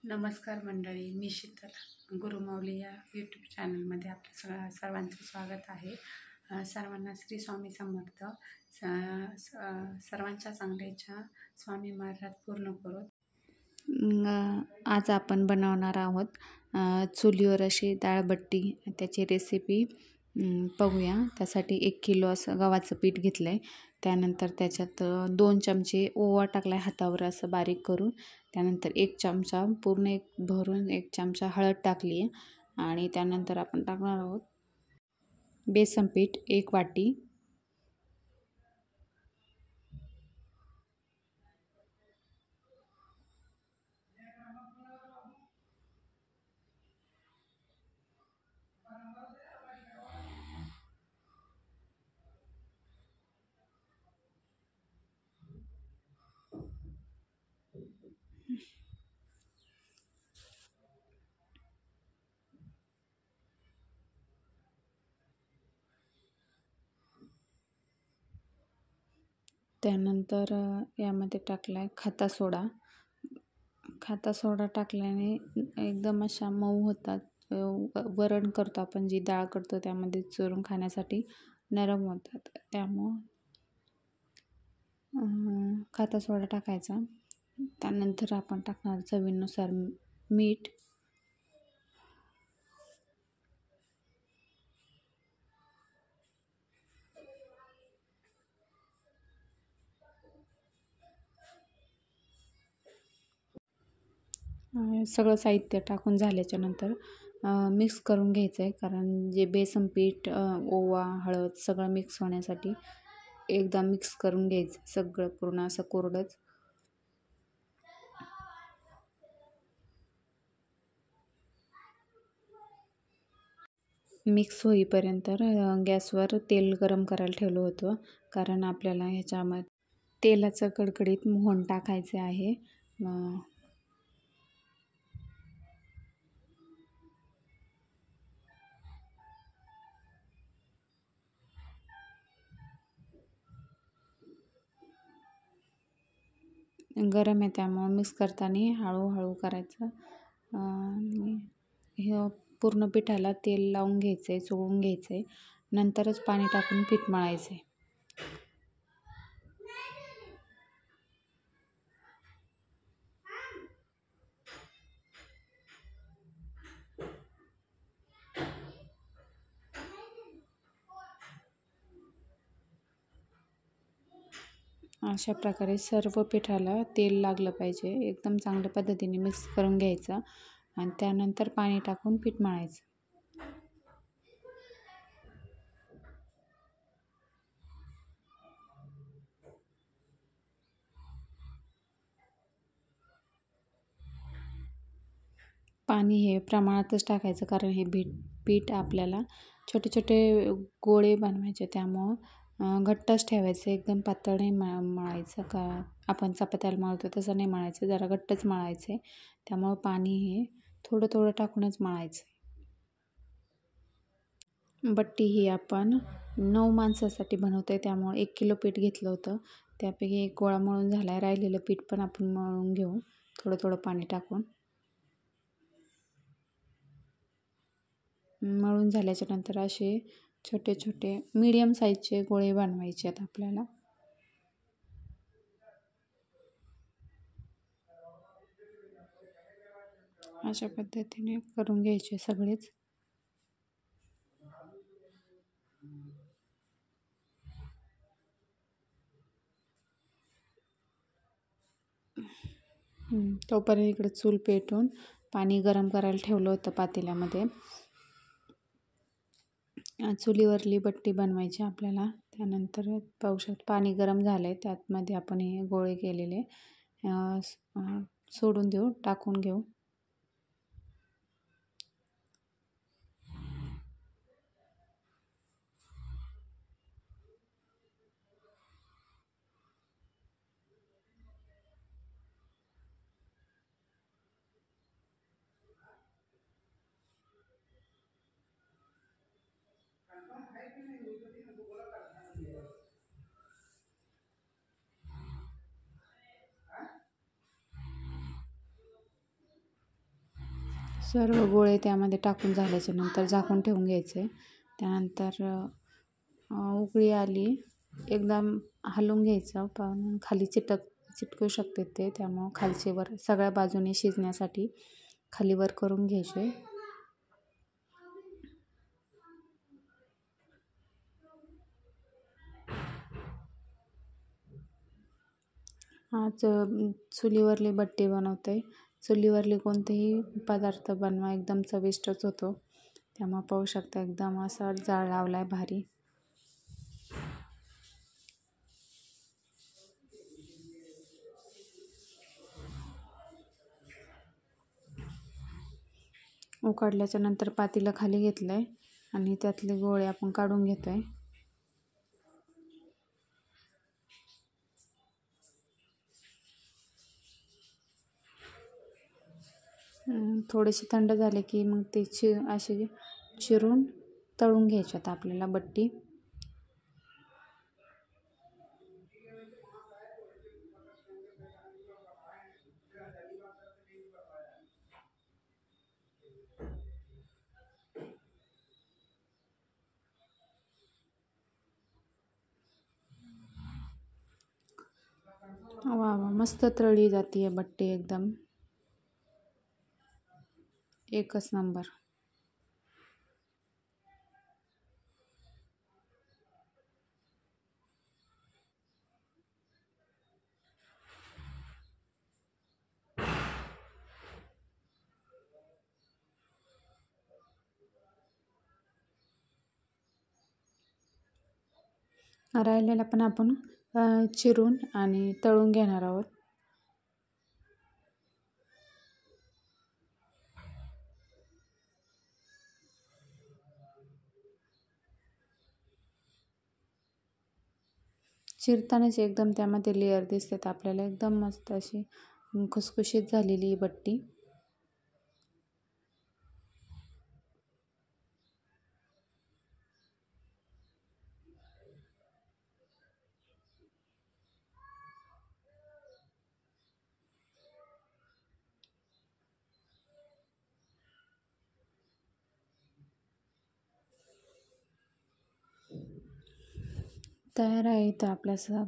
नमस्कार मंडळी, मी शीतल गुरुमाऊली या यूट्यूब चॅनलमध्ये आपल्या सर्वांचं स्वागत आहे. सर्वांना श्री स्वामी समर्थ. सर्वांच्या चांगल्या इच्छा स्वामी महाराज पूर्ण करो. आज आपण बनवणार आहोत चुलीवर अशी डाळबट्टी. त्याची रेसिपी बघूया. त्यासाठी 1 किलो असं गव्हाचं पीठ घेतलं आहे. त्यानंतर त्याच्यात 2 चमचे ओवा टाकला आहे हातावर असं बारीक करून. त्यानंतर 1 चमचा पूर्ण भरून 1 चमचा हळद टाकली आहे. आणि त्यानंतर आपण टाकणार आहोत बेसन पीठ 1 वाटी. त्यानंतर यामध्ये टाकला आहे खाता सोडा. खाता सोडा टाकल्याने एकदम अशा मऊ होतात. वरण करतो आपण, जी डाळ करतो त्यामध्ये चुरून खाण्यासाठी नरम होतात. त्यामुळं खाता सोडा टाकायचा. त्यानंतर आपण टाकणार चवीनुसार मीठ. सगळं साहित्य टाकून झाल्याच्या नंतर मिक्स करून घ्यायचं आहे. कारण जे बेसन पीठ, ओवा, हळद सगळं मिक्स होण्यासाठी एकदा मिक्स करून घ्यायचं सगळं पूर्ण असं कोरडंच. मिक्स होईपर्यंत गॅसवर तेल गरम करायला ठेवलं होतं. कारण आपल्याला ह्याच्यामध्ये तेलाचं कडकडीत मोहन टाकायचे आहे. गरम आहे त्यामुळं मिक्स करताना हळूहळू करायचं. हे पूर्ण पिठाला तेल लावून घ्यायचं आहे, चोळून घ्यायचं आहे. नंतरच पाणी टाकून पीठ मळायचं आहे. अशा प्रकारे सर्व पिठाला तेल लागलं पाहिजे. एकदम चांगल्या पद्धतीने मिक्स करून घ्यायचं आणि त्यानंतर पाणी टाकून पीठ मळायचं. पाणी हे प्रमाणातच टाकायचं, कारण हे पीठ आपल्याला छोटे छोटे गोळे बनवायचे. त्यामुळं घट्टच ठेवायचं, एकदम पातळ नाही मळायचं. का आपण चपात्याला मळतो तसं नाही मळायचं, जरा घट्टच मळायचं आहे. त्यामुळं पाणी हे थोडं थोडं टाकूनच मळायचं. बट्टी ही आपण 9 माणसासाठी बनवतो आहे. त्यामुळे 1 किलो पीठ घेतलं होतं. त्यापैकी 1 गोळा मळून झाला आहे. राहिलेलं पीठ पण आपण मळून घेऊ थोडं थोडं पाणी टाकून. मळून झाल्याच्या नंतर असे छोटे छोटे मीडियम साईजचे गोळे बनवायचे आहेत आपल्याला. अशा पद्धतीने करून घ्यायचे सगळेच. तोपर्यंत इकडे चूल पेटवून पाणी गरम करायला ठेवलं होतं पातेल्यामध्ये. चुलीवरली बट्टी बनवायची आपल्याला. त्यानंतर पावसात पाणी गरम झालं आहे, त्यातमध्ये आपण हे गोळे केलेले सोडून देऊ, टाकून घेऊ. सर्व गोळे त्यामध्ये टाकून झाल्याच्या नंतर झाकून ठेवून घ्यायचे. त्यानंतर उकळी आली एकदम हलवून घ्यायचं, पण खाली चिटकू शकते ते, त्यामुळं खालचे वर सगळ्या बाजूने शिजण्यासाठी खाली वर करून घ्यायचे. आज चुलीवरली बट्टी बनवते. चुलीवरली कोणतेही पदार्थ बनवा एकदम चविष्टच होतो. त्यामुळे पाहू शकता एकदम असा जाळ लावलाय भारी. उकडल्याच्या नंतर पातेलं खाली घेतलंय आणि त्यातले गोळे आपण काढून घेतोय. थोडेसे थंड झाले की मग ते असे चिरून तळून घ्यायच्यात आपल्याला बट्टी. वा वा, मस्त तळली जाते बट्टी एकदम एकच नंबर. राहिलेला पण आपण चिरून आणि तळून घेणार आहोत. चिरतानाच एकदम त्यामध्ये लेअर दिसतात आपल्याला, एकदम मस्त अशी खुसखुशीत झालेली बट्टी. तयार आहे इथं आपल्या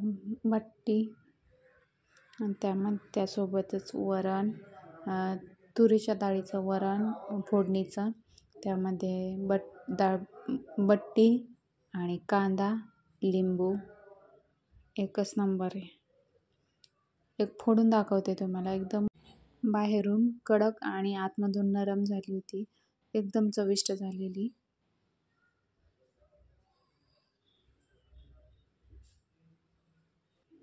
बट्टी. आणि त्यासोबतच वरण, तुरीच्या डाळीचं वरण फोडणीचं, त्यामध्ये बट्टी आणि कांदा, लिंबू, एकच नंबर आहे. एक फोडून दाखवते तुम्हाला, एकदम बाहेरून कडक आणि आतमधून नरम झाली होती, एकदम चविष्ट झालेली.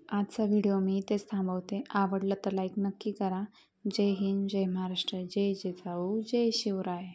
आजचा व्हिडिओ मी इथेच थांबवते. आवडलं तर लाईक नक्की करा. जय हिंद, जय महाराष्ट्र, जय जिजाऊ, जय शिवराय.